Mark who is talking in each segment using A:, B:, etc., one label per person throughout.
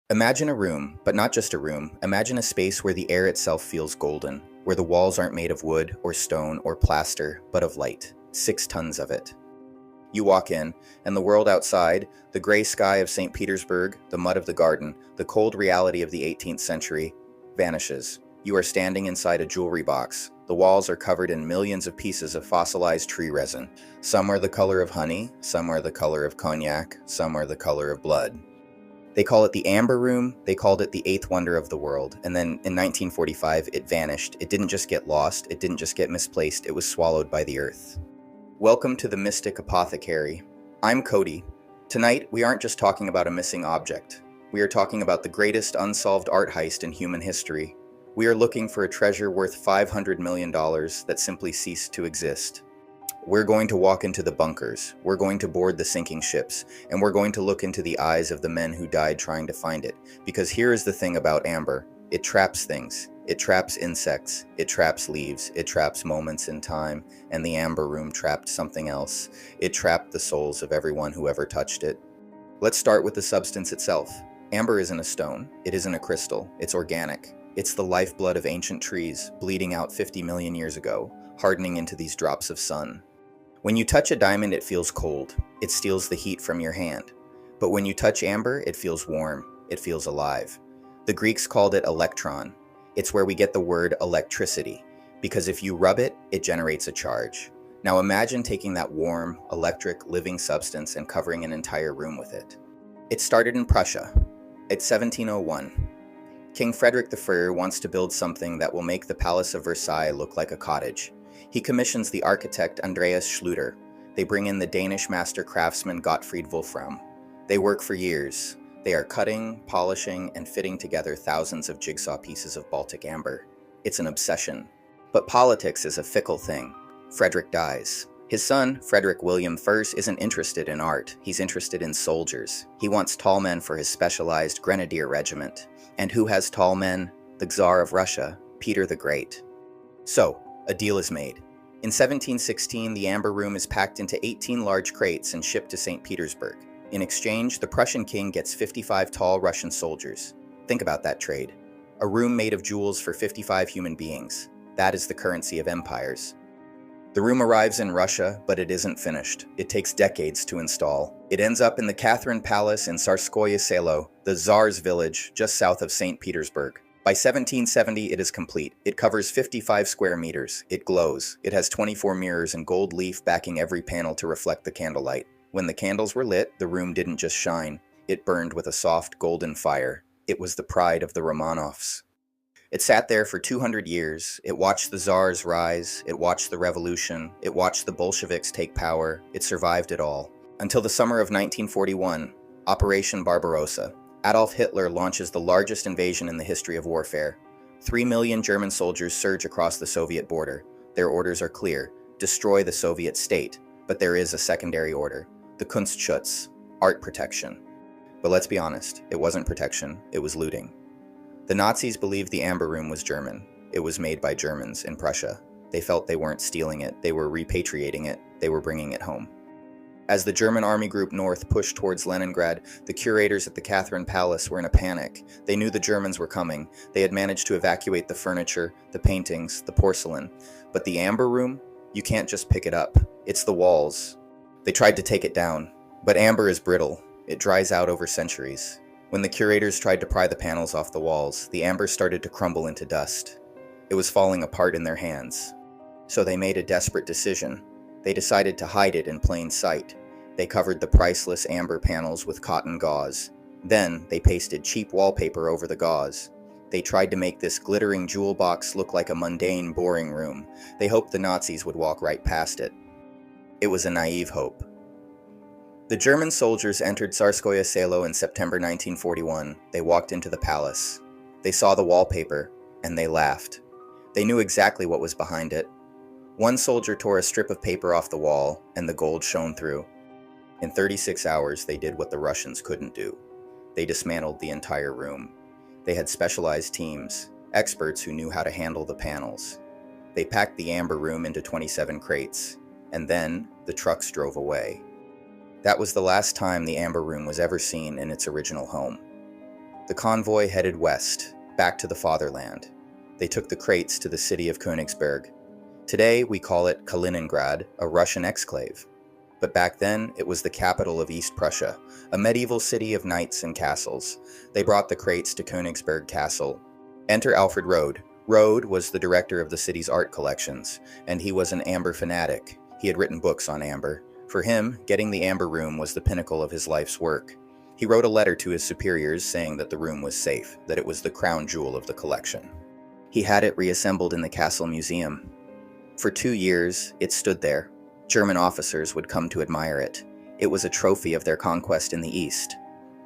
A: Imagine a room, but not just a room. Imagine a space where the air itself feels golden, where the walls aren't made of wood or stone or plaster, but of light. 6 tons of it. You walk in, and the world outside, the gray sky of St. Petersburg, the mud of the garden, the cold reality of the 18th century, vanishes. You are standing inside a jewelry box. The walls are covered in millions of pieces of fossilized tree resin. Some are the color of honey, some are the color of cognac, some are the color of blood. They call it the Amber Room, they called it the eighth wonder of the world, and then in 1945 it vanished. It didn't just get lost, it didn't just get misplaced, it was swallowed by the earth. Welcome to the Mystic Apothecary. I'm Cody. Tonight, we aren't just talking about a missing object. We are talking about the greatest unsolved art heist in human history. We are looking for a treasure worth $500 million that simply ceased to exist. We're going to walk into the bunkers, we're going to board the sinking ships, and we're going to look into the eyes of the men who died trying to find it. Because here is the thing about amber. It traps things. It traps insects. It traps leaves. It traps moments in time. And the Amber Room trapped something else. It trapped the souls of everyone who ever touched it. Let's start with the substance itself. Amber isn't a stone. It isn't a crystal. It's organic. It's the lifeblood of ancient trees, bleeding out 50 million years ago, hardening into these drops of sun. When you touch a diamond, it feels cold. It steals the heat from your hand. But when you touch amber, it feels warm. It feels alive. The Greeks called it electron. It's where we get the word electricity, because if you rub it, it generates a charge. Now imagine taking that warm, electric, living substance and covering an entire room with it. It started in Prussia. It's 1701. King Frederick I wants to build something that will make the Palace of Versailles look like a cottage. He commissions the architect Andreas Schluter. They bring in the Danish master craftsman Gottfried Wolfram. They work for years. They are cutting, polishing, and fitting together thousands of jigsaw pieces of Baltic amber. It's an obsession. But politics is a fickle thing. Frederick dies. His son, Frederick William I, isn't interested in art. He's interested in soldiers. He wants tall men for his specialized grenadier regiment. And who has tall men? The Tsar of Russia, Peter the Great. So, a deal is made. In 1716, the Amber Room is packed into 18 large crates and shipped to St. Petersburg. In exchange, the Prussian king gets 55 tall Russian soldiers. Think about that trade. A room made of jewels for 55 human beings. That is the currency of empires. The room arrives in Russia, but it isn't finished. It takes decades to install. It ends up in the Catherine Palace in Tsarskoye Selo, the Tsars village just south of St. Petersburg. By 1770, it is complete. It covers 55 square meters. It glows. It has 24 mirrors and gold leaf backing every panel to reflect the candlelight. When the candles were lit, the room didn't just shine. It burned with a soft golden fire. It was the pride of the Romanovs. It sat there for 200 years. It watched the Tsars rise. It watched the revolution. It watched the Bolsheviks take power. It survived it all. Until the summer of 1941, Operation Barbarossa. Adolf Hitler launches the largest invasion in the history of warfare. 3 million German soldiers surge across the Soviet border. Their orders are clear: destroy the Soviet state. But there is a secondary order: the Kunstschutz, art protection. But let's be honest, it wasn't protection, it was looting. The Nazis believed the Amber Room was German. It was made by Germans in Prussia. They felt they weren't stealing it, they were repatriating it, they were bringing it home. As the German Army Group North pushed towards Leningrad, the curators at the Catherine Palace were in a panic. They knew the Germans were coming. They had managed to evacuate the furniture, the paintings, the porcelain. But the Amber Room? You can't just pick it up. It's the walls. They tried to take it down. But amber is brittle. It dries out over centuries. When the curators tried to pry the panels off the walls, the amber started to crumble into dust. It was falling apart in their hands. So they made a desperate decision. They decided to hide it in plain sight. They covered the priceless amber panels with cotton gauze. Then, they pasted cheap wallpaper over the gauze. They tried to make this glittering jewel box look like a mundane, boring room. They hoped the Nazis would walk right past it. It was a naive hope. The German soldiers entered Tsarskoye Selo in September 1941. They walked into the palace. They saw the wallpaper, and they laughed. They knew exactly what was behind it. One soldier tore a strip of paper off the wall, and the gold shone through. In 36 hours, they did what the Russians couldn't do. They dismantled the entire room. They had specialized teams, experts who knew how to handle the panels. They packed the Amber Room into 27 crates, and then the trucks drove away. That was the last time the Amber Room was ever seen in its original home. The convoy headed west, back to the fatherland. They took the crates to the city of Königsberg. Today, we call it Kaliningrad, a Russian exclave. But back then, it was the capital of East Prussia, a medieval city of knights and castles. They brought the crates to Königsberg Castle. Enter Alfred Rohde. Rohde was the director of the city's art collections, and he was an amber fanatic. He had written books on amber. For him, getting the amber room was the pinnacle of his life's work. He wrote a letter to his superiors saying that the room was safe, that it was the crown jewel of the collection. He had it reassembled in the castle museum. For 2 years, it stood there. German officers would come to admire it. It was a trophy of their conquest in the east.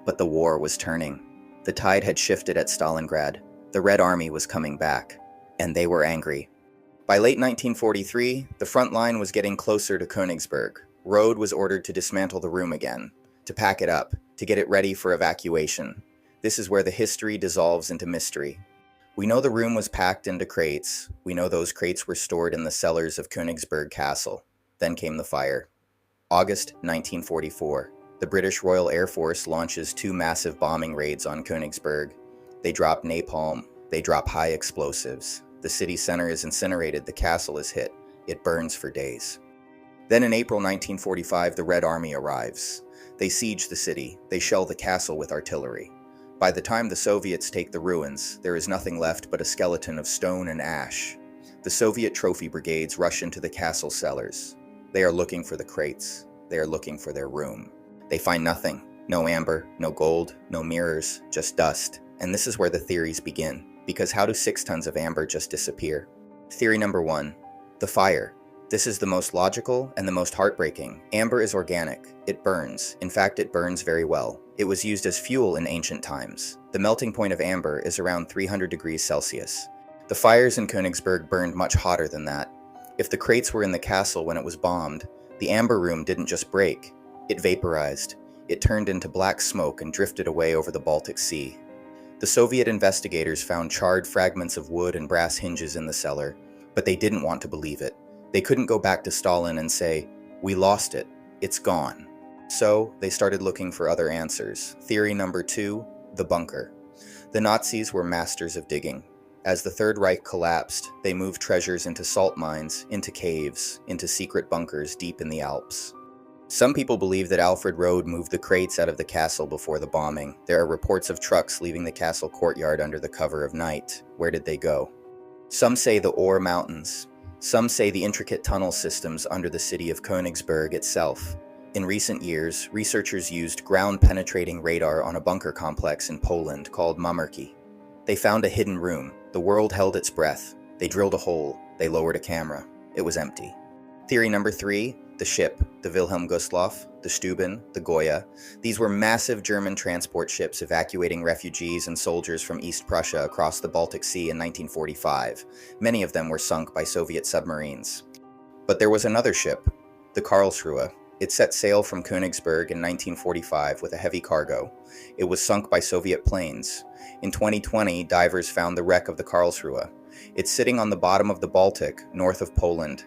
A: But the war was turning. The tide had shifted at Stalingrad. The Red Army was coming back, and they were angry. By late 1943, the front line was getting closer to Königsberg. Rohde was ordered to dismantle the room again, to pack it up, to get it ready for evacuation. This is where the history dissolves into mystery. We know the room was packed into crates. We know those crates were stored in the cellars of Königsberg Castle. Then came the fire. August 1944. The British Royal Air Force launches 2 massive bombing raids on Königsberg. They drop napalm. They drop high explosives. The city center is incinerated. The castle is hit. It burns for days. Then in April 1945, the Red Army arrives. They siege the city. They shell the castle with artillery. By the time the Soviets take the ruins, there is nothing left but a skeleton of stone and ash. The Soviet trophy brigades rush into the castle cellars. They are looking for the crates. They are looking for their room. They find nothing. No amber, no gold, no mirrors, just dust. And this is where the theories begin. Because how do 6 tons of amber just disappear? Theory number 1. The fire. This is the most logical and the most heartbreaking. Amber is organic. It burns. In fact, it burns very well. It was used as fuel in ancient times. The melting point of amber is around 300 degrees Celsius. The fires in Königsberg burned much hotter than that. If the crates were in the castle when it was bombed, the amber room didn't just break. It vaporized. It turned into black smoke and drifted away over the Baltic Sea. The Soviet investigators found charred fragments of wood and brass hinges in the cellar, but they didn't want to believe it. They couldn't go back to Stalin and say, "We lost it. It's gone." So they started looking for other answers. Theory number 2, the bunker. The Nazis were masters of digging. As the Third Reich collapsed, they moved treasures into salt mines, into caves, into secret bunkers deep in the Alps. Some people believe that Alfred Rohde moved the crates out of the castle before the bombing. There are reports of trucks leaving the castle courtyard under the cover of night. Where did they go? Some say the Ore Mountains. Some say the intricate tunnel systems under the city of Königsberg itself. In recent years, researchers used ground-penetrating radar on a bunker complex in Poland called Mamerki. They found a hidden room. The world held its breath. They drilled a hole. They lowered a camera. It was empty. Theory number 3, the ship, the Wilhelm Gustloff, the Steuben, the Goya. These were massive German transport ships evacuating refugees and soldiers from East Prussia across the Baltic Sea in 1945. Many of them were sunk by Soviet submarines. But there was another ship, the Karlsruhe. It set sail from Königsberg in 1945 with a heavy cargo. It was sunk by Soviet planes. In 2020, divers found the wreck of the Karlsruhe. It's sitting on the bottom of the Baltic, north of Poland.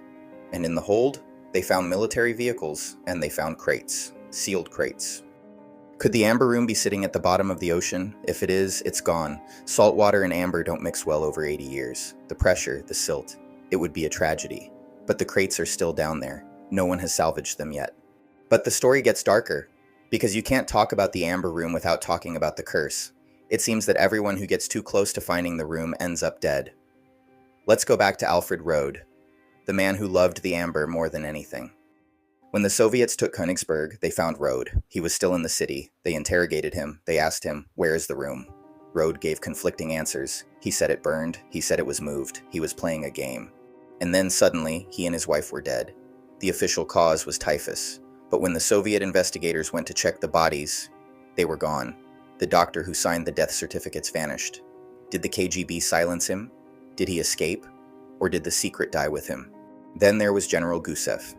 A: And in the hold, they found military vehicles, and they found crates, sealed crates. Could the amber room be sitting at the bottom of the ocean? If it is, it's gone. Salt water and amber don't mix well over 80 years. The pressure, the silt, it would be a tragedy. But the crates are still down there. No one has salvaged them yet. But the story gets darker, because you can't talk about the amber room without talking about the curse. It seems that everyone who gets too close to finding the room ends up dead. Let's go back to Alfred Rohde, the man who loved the amber more than anything. When the Soviets took Königsberg, they found Rohde. He was still in the city. They interrogated him. They asked him, "Where is the room?" Rohde gave conflicting answers. He said it burned. He said it was moved. He was playing a game. And then suddenly, he and his wife were dead. The official cause was typhus. But when the Soviet investigators went to check the bodies, they were gone. The doctor who signed the death certificates vanished. Did the KGB silence him? Did he escape? Or did the secret die with him? Then there was General Gusev.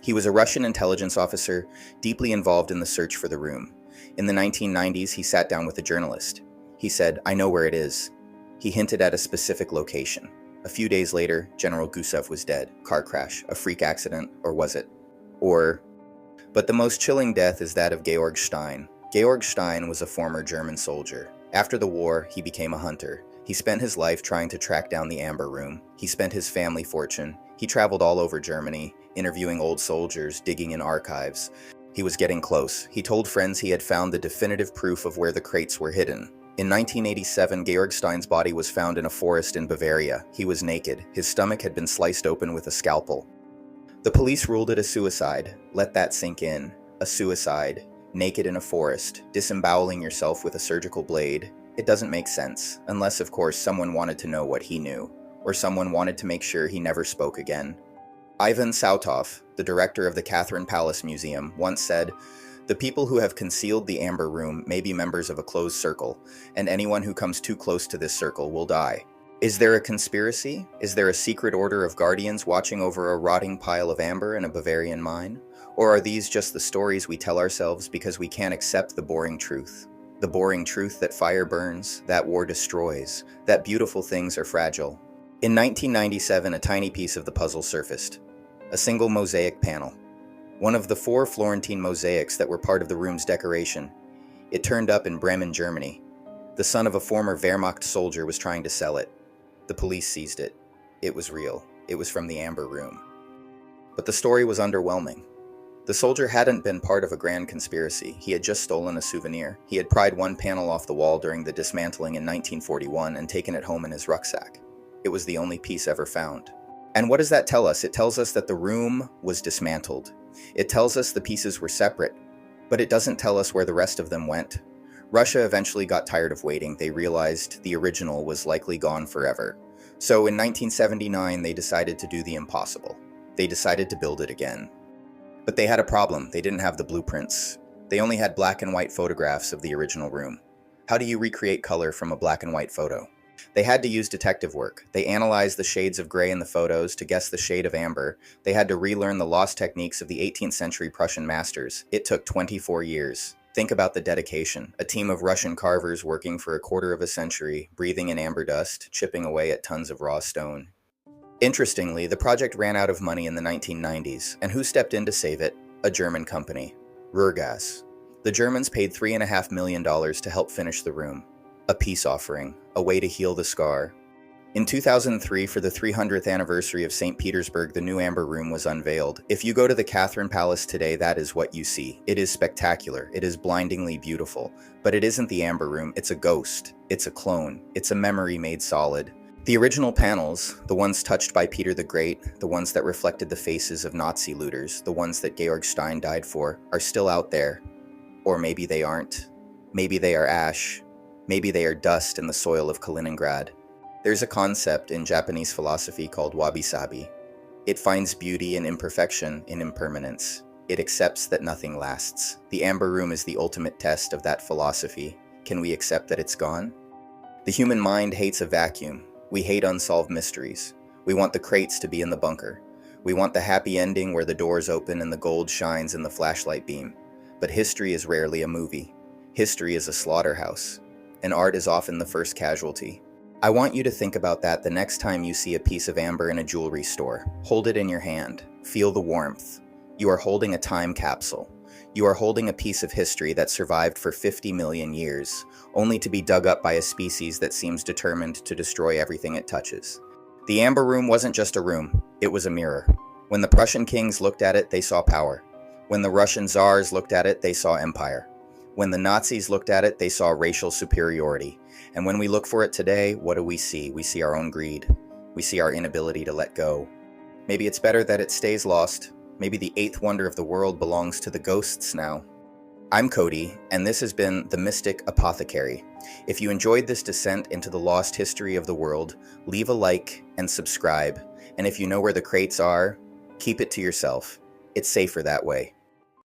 A: He was a Russian intelligence officer deeply involved in the search for the room. In the 1990s, he sat down with a journalist. He said, "I know where it is." He hinted at a specific location. A few days later, General Gusev was dead. Car crash, a freak accident, or was it? But the most chilling death is that of Georg Stein. Georg Stein was a former German soldier. After the war, he became a hunter. He spent his life trying to track down the Amber Room. He spent his family fortune. He traveled all over Germany, interviewing old soldiers, digging in archives. He was getting close. He told friends he had found the definitive proof of where the crates were hidden. In 1987, Georg Stein's body was found in a forest in Bavaria. He was naked. His stomach had been sliced open with a scalpel. The police ruled it a suicide. Let that sink in. A suicide. Naked in a forest, disemboweling yourself with a surgical blade. It doesn't make sense, unless of course someone wanted to know what he knew, or someone wanted to make sure he never spoke again. Ivan Sautov, the director of the Catherine Palace Museum, once said, "The people who have concealed the Amber Room may be members of a closed circle, and anyone who comes too close to this circle will die." Is there a conspiracy? Is there a secret order of guardians watching over a rotting pile of amber in a Bavarian mine? Or are these just the stories we tell ourselves because we can't accept the boring truth? The boring truth that fire burns, that war destroys, that beautiful things are fragile. In 1997, a tiny piece of the puzzle surfaced. A single mosaic panel. One of the 4 Florentine mosaics that were part of the room's decoration. It turned up in Bremen, Germany. The son of a former Wehrmacht soldier was trying to sell it. The police seized it. It was real. It was from the Amber Room. But the story was underwhelming. The soldier hadn't been part of a grand conspiracy. He had just stolen a souvenir. He had pried one panel off the wall during the dismantling in 1941 and taken it home in his rucksack. It was the only piece ever found. And what does that tell us? It tells us that the room was dismantled. It tells us the pieces were separate, but it doesn't tell us where the rest of them went. Russia eventually got tired of waiting. They realized the original was likely gone forever. So in 1979, they decided to do the impossible. They decided to build it again. But they had a problem. They didn't have the blueprints. They only had black and white photographs of the original room. How do you recreate color from a black and white photo? They had to use detective work. They analyzed the shades of gray in the photos to guess the shade of amber. They had to relearn the lost techniques of the 18th century Prussian masters. It took 24 years. Think about the dedication. A team of Russian carvers working for a quarter of a century, breathing in amber dust, chipping away at tons of raw stone. Interestingly, the project ran out of money in the 1990s, and who stepped in to save it? A German company, Ruhrgas. The Germans paid $3.5 million to help finish the room. A peace offering, a way to heal the scar. In 2003, for the 300th anniversary of St. Petersburg, the new Amber Room was unveiled. If you go to the Catherine Palace today, that is what you see. It is spectacular. It is blindingly beautiful. But it isn't the Amber Room. It's a ghost. It's a clone. It's a memory made solid. The original panels, the ones touched by Peter the Great, the ones that reflected the faces of Nazi looters, the ones that Georg Stein died for, are still out there. Or maybe they aren't. Maybe they are ash. Maybe they are dust in the soil of Kaliningrad. There's a concept in Japanese philosophy called wabi-sabi. It finds beauty and imperfection in impermanence. It accepts that nothing lasts. The Amber Room is the ultimate test of that philosophy. Can we accept that it's gone? The human mind hates a vacuum. We hate unsolved mysteries. We want the crates to be in the bunker. We want the happy ending where the doors open and the gold shines in the flashlight beam. But history is rarely a movie. History is a slaughterhouse. And art is often the first casualty. I want you to think about that the next time you see a piece of amber in a jewelry store. Hold it in your hand. Feel the warmth. You are holding a time capsule. You are holding a piece of history that survived for 50 million years, only to be dug up by a species that seems determined to destroy everything it touches. The Amber Room wasn't just a room, it was a mirror. When the Prussian kings looked at it, they saw power. When the Russian Czars looked at it, they saw empire. When the Nazis looked at it, they saw racial superiority. And when we look for it today, what do we see? We see our own greed. We see our inability to let go. Maybe it's better that it stays lost. Maybe the 8th wonder of the world belongs to the ghosts now. I'm Cody, and this has been the Mystic Apothecary. If you enjoyed this descent into the lost history of the world, leave a like and subscribe. And if you know where the crates are, keep it to yourself. It's safer that way.